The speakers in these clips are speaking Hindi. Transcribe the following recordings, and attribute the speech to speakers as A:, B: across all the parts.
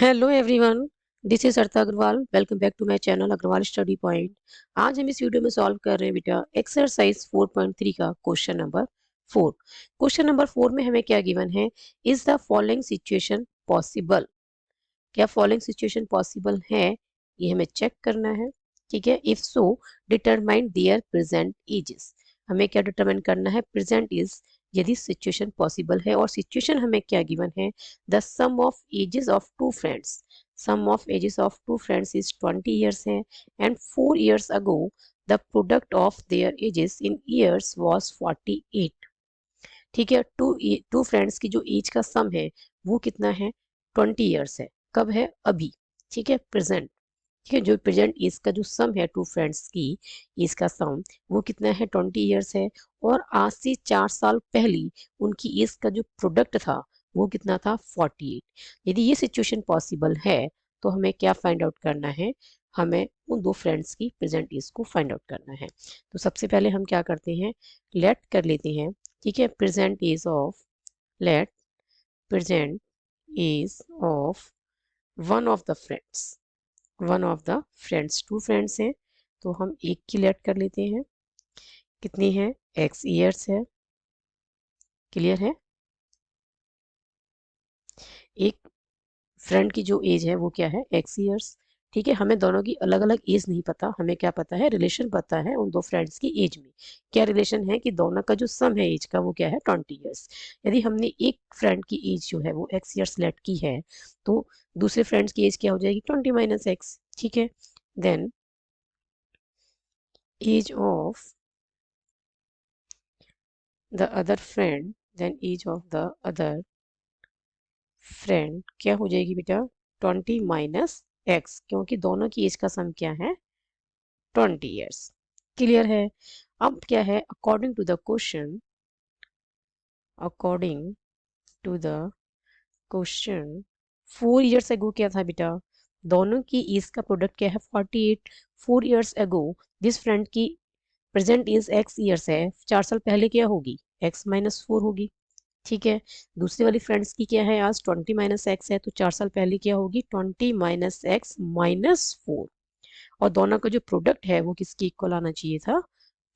A: Hello everyone, this is Artha Agrawal. Welcome back to my channel Agarwal study point. आज हम इस वीडियो में सॉल्व कर रहे हैं बेटा एक्सरसाइज 4.3 का क्वेश्चन नंबर 4। क्वेश्चन नंबर 4 में हमें क्या गिवन है, is the following situation possible. क्या फॉलोइंग सिचुएशन पॉसिबल है, ये हमें चेक करना है। ठीक है, if so determine their present ages. हमें क्या डिटरमाइन करना है, प्रेजेंट इज, यदि सिचुएशन पॉसिबल है। और सिचुएशन हमें क्या गिवन है, the sum of ages of two friends. Sum of ages of two friends is 20 years है and 4 years ago the product of their edges in years was 48। ठीक है, टू फ्रेंड्स की जो एज का सम है वो कितना है, 20 ईयर्स है। कब है, अभी। ठीक है, प्रेजेंट। ठीक है, जो प्रेजेंट एज का जो सम है टू फ्रेंड्स की एज का सम वो कितना है, 20 ईयर्स है। और आज से 4 साल पहले उनकी एज का जो प्रोडक्ट था वो कितना था, 48। यदि ये सिचुएशन पॉसिबल है तो हमें क्या फाइंड आउट करना है, हमें उन दो फ्रेंड्स की प्रेजेंट एज को फाइंड आउट करना है। तो सबसे पहले हम क्या करते हैं, लेट कर लेते हैं। ठीक है, present age of, let present age of one of the friends. One of the friends, two friends हैं तो हम एक की लेट कर लेते हैं। कितनी है, एक्स ईयर्स है। क्लियर है, एक फ्रेंड की जो एज है वो क्या है, एक्स ईयर्स। ठीक है, हमें दोनों की अलग अलग एज नहीं पता, हमें क्या पता है, रिलेशन पता है उन दो फ्रेंड्स की एज में। क्या रिलेशन है कि दोनों का जो सम है एज का वो क्या है, 20 ईयर्स। यदि हमने एक फ्रेंड की एज जो है वो एक्स ईयर्स लेट की है तो दूसरे फ्रेंड्स की एज क्या हो जाएगी, 20 माइनस एक्स। ठीक है, then age of the other friend, then age of the other friend क्या हो जाएगी बेटा, 20 माइनस एक्स, क्योंकि दोनों की एज का सम क्या है, 20 ईयर्स। क्लियर है। अब क्या है, according to the question, according to the question 4 years ago क्या था बेटा, दोनों की एज का प्रोडक्ट क्या है, 48। 4 ईयर्स अगो जिस फ्रेंड की प्रेजेंट एज एक्स ईयर्स है, 4 साल पहले क्या होगी, एक्स माइनस 4 होगी। ठीक है, दूसरी वाली फ्रेंड्स की क्या है, आज 20 माइनस एक्स है तो 4 साल पहले क्या होगी, 20 माइनस एक्स माइनस 4। और दोनों का जो प्रोडक्ट है वो किसकी इक्वल आना चाहिए था,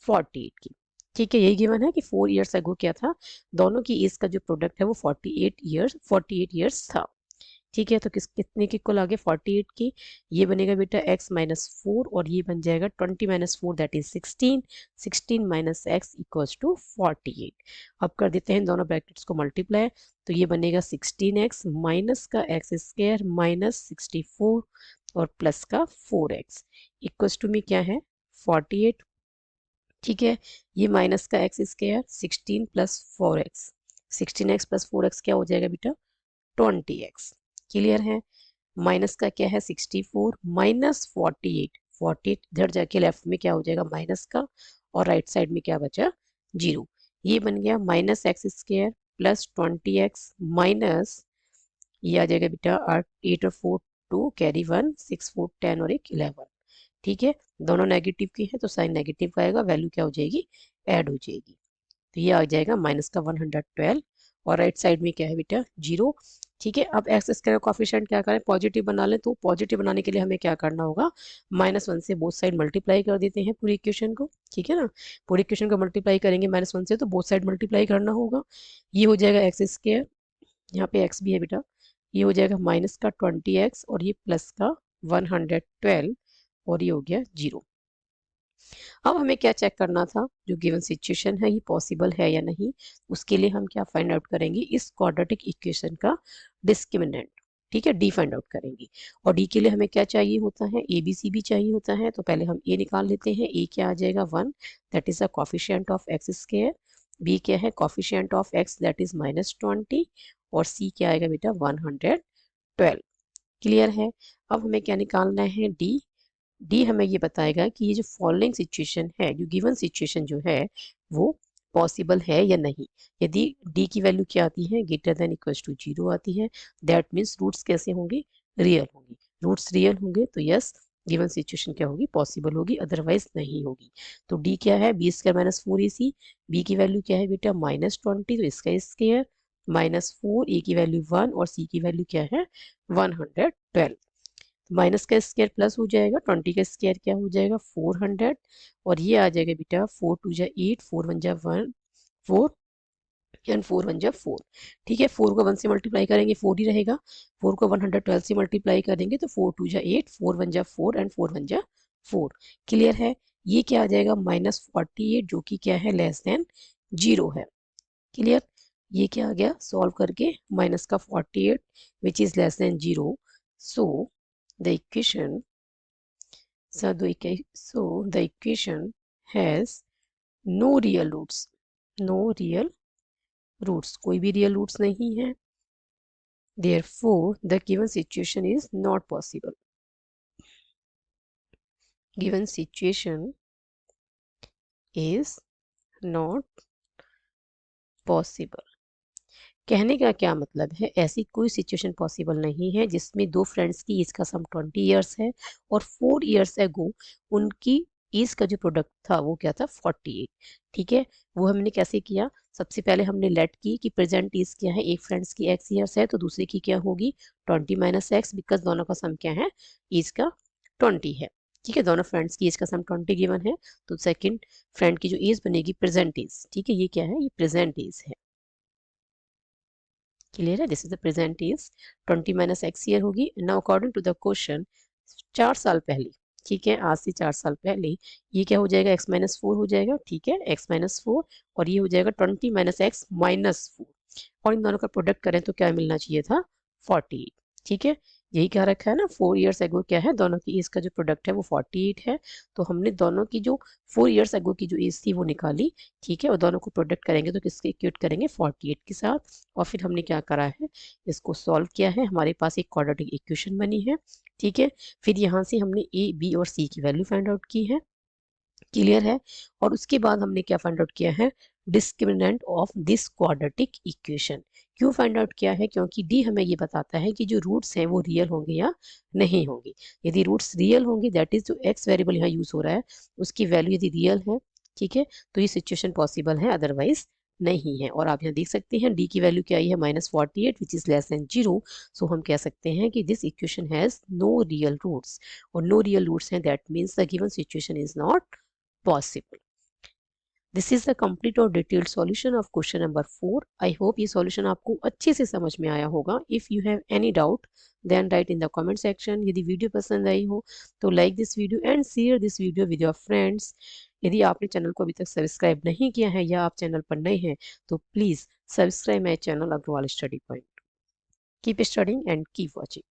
A: 48 की। ठीक है, यही गिवन है कि 4 ईयर्स अगो क्या था, दोनों की एज का जो प्रोडक्ट है वो 48 ईयर्स था। ठीक है, तो कितने की इक्वल आ गए, 48 की। ये बनेगा बेटा x माइनस 4 और ये बन जाएगा 20 minus 4 that is 16। 16 minus x equals to 48। अब कर देते हैं दोनों ब्रैकेट्स को मल्टीप्लाई, तो ये बनेगा 16x माइनस का एक्स स्क्वायर माइनस 64 और प्लस का 4x इक्वल्स टू में क्या है, 48। ठीक है, ये माइनस का x square 16 plus 4x, 16x plus 4x क्या हो जाएगा बेटा, 20x। क्लियर है, माइनस का क्या है, 64 माइनस 48, 48 इधर जाके लेफ्ट में क्या हो जाएगा, माइनस का, और राइट साइड में क्या बचा, 0। ये बन गया minus x square plus 20x minus, ये आ जाएगा बेटा 8 और 4 2 कैरी 1 6 4 10 और एक 11। ठीक है, दोनों नेगेटिव की है तो साइन नेगेटिव का आएगा, वैल्यू क्या हो जाएगी, ऐड हो जाएगी। तो ये आ जाएगा माइनस का 112 और राइट साइड में क्या है बेटा, 0। ठीक है, अब एक्स स्क्वायर कॉफिशिएंट क्या करें, पॉजिटिव बना लें। तो पॉजिटिव बनाने के लिए हमें क्या करना होगा, -1 से बोथ साइड मल्टीप्लाई कर देते हैं पूरी इक्वेशन को। ठीक है ना, पूरी इक्वेशन को मल्टीप्लाई करेंगे -1 से तो बोथ साइड मल्टीप्लाई करना होगा। ये हो जाएगा एक्स स्क्वायर, यहाँ पे एक्स भी है बेटा, ये हो जाएगा माइनस का 20x और ये प्लस का 112 और ये हो गया 0। अब हमें क्या चेक करना था, जो गिवन सिचुएशन है ये पॉसिबल है या नहीं। उसके लिए हम क्या फाइंड आउट करेंगे, इस क्वाड्रेटिक इक्वेशन का डिस्क्रिमिनेंट। ठीक है, डी फाइंड आउट करेंगे। और डी के लिए हमें क्या चाहिए होता है, ए बी सी भी चाहिए होता है। तो पहले हम ए निकाल लेते हैं, ए क्या आ जाएगा 1, that is the coefficient of x square. B क्या है, coefficient of x that is -20 और सी क्या आएगा बेटा, 112। क्लियर है। अब हमें क्या निकालना है, डी। डी हमें ये बताएगा कि ये जो फॉलोइंग सिचुएशन है, जो गिवन सिचुएशन जो है वो पॉसिबल है या नहीं। यदि डी की वैल्यू क्या आती है, ग्रेटर देन इक्वल्स टू 0 आती है, दैट मीन्स रूट्स कैसे होंगे, रियल होंगे। रूट्स रियल होंगे तो यस, गिवन सिचुएशन क्या होगी, पॉसिबल होगी, अदरवाइज नहीं होगी। तो डी क्या है, b square minus 4ac। B की वैल्यू क्या है बेटा, -20, तो इसका स्क्वायर -4, ए की वैल्यू 1 और सी की वैल्यू क्या है 112। माइनस का स्क्वायर प्लस हो जाएगा, 20 का स्क्वायर क्या हो जाएगा 400 और ये आ जाएगा बेटा 4 2 जा 8, 4 1 जा 1 4 एंड 4 1 जा 4। ठीक है, 4 को 1 से मल्टीप्लाई करेंगे 4 ही रहेगा, 4 को 112 से मल्टीप्लाई करेंगे तो 4 2 जा 8, 4 1 जा 4 एंड 4 1 जा 4। क्लियर है, ये क्या आ जाएगा -48 जो कि क्या है लेस देन 0 है। क्लियर, ये क्या आ गया सॉल्व करके माइनस का 48 which is less than 0। So the equation the equation has no real roots, कोई भी रियल रूट्स नहीं है, therefore the given situation is not possible, given situation is not possible। कहने का क्या मतलब है, ऐसी कोई सिचुएशन पॉसिबल नहीं है जिसमें दो फ्रेंड्स की एज का सम 20 इयर्स है और 4 इयर्स एगो उनकी एज का जो प्रोडक्ट था वो क्या था 48। ठीक है, वो हमने कैसे किया, सबसे पहले हमने लेट की कि प्रेजेंट एज क्या है, एक फ्रेंड्स की x इयर्स है तो दूसरे की क्या होगी 20 माइनस एक्स, बिकॉज दोनों का सम क्या है एज का 20 है। ठीक है, दोनों फ्रेंड्स की एज का सम 20 गिवन है तो सेकंड फ्रेंड की जो एज बनेगी प्रेजेंट एज। ठीक है, ये क्या है, ये प्रेजेंट एज है। क्लियर है, this is the present is 20 minus x year होगी। Now according to the question 4 साल पहले, ठीक है आज से 4 साल पहले ये क्या हो जाएगा x-4 हो जाएगा। ठीक है, x-4 और ये हो जाएगा 20 माइनस एक्स माइनस 4 और इन दोनों का प्रोडक्ट करें तो क्या मिलना चाहिए था 48। ठीक है, यही क्या रखा है ना 4 इयर्स एगो क्या है दोनों की एज का जो प्रोडक्ट है वो 48 है, तो हमने दोनों की जो 4 इयर्स एगो की जो एज थी वो निकाली। ठीक है, और दोनों को प्रोडक्ट करेंगे तो किसके इक्वेट करेंगे 48 के साथ और फिर हमने क्या करा है इसको सॉल्व किया है, हमारे पास एक क्वाड्रेटिक इक्वेशन बनी है। ठीक है, फिर यहाँ से हमने ए बी और सी की वैल्यू फाइंड आउट की है। क्लियर है, और उसके बाद हमने क्या फाइंड आउट किया है discriminant of this quadratic equation. क्यों फाइंड आउट किया है, क्योंकि डी हमें ये बताता है कि जो रूट्स हैं वो रियल होंगे या नहीं होंगे। यदि रूट्स रियल होंगे दैट इज जो एक्स वेरिएबल यहाँ यूज हो रहा है उसकी वैल्यू यदि रियल है, ठीक है, तो ये सिचुएशन पॉसिबल है, अदरवाइज नहीं है। और आप यहाँ देख सकते हैं डी की वैल्यू क्या आई है -48 which is less than 0। So हम कह सकते हैं कि this equation has no real roots, और नो रियल रूट्स हैं that means the given situation is not possible। This is the complete और detailed solution of question number 4। I hope ये सॉल्यूशन आपको अच्छे से समझ में आया होगा। If you have any doubt then write in the comment section. यदि वीडियो पसंद आई हो तो like this video and share this video with your friends. यदि आपने चैनल को अभी तक सब्सक्राइब नहीं किया है या आप चैनल पर नए हैं तो please subscribe my channel Agarwal study point. Keep studying and keep watching.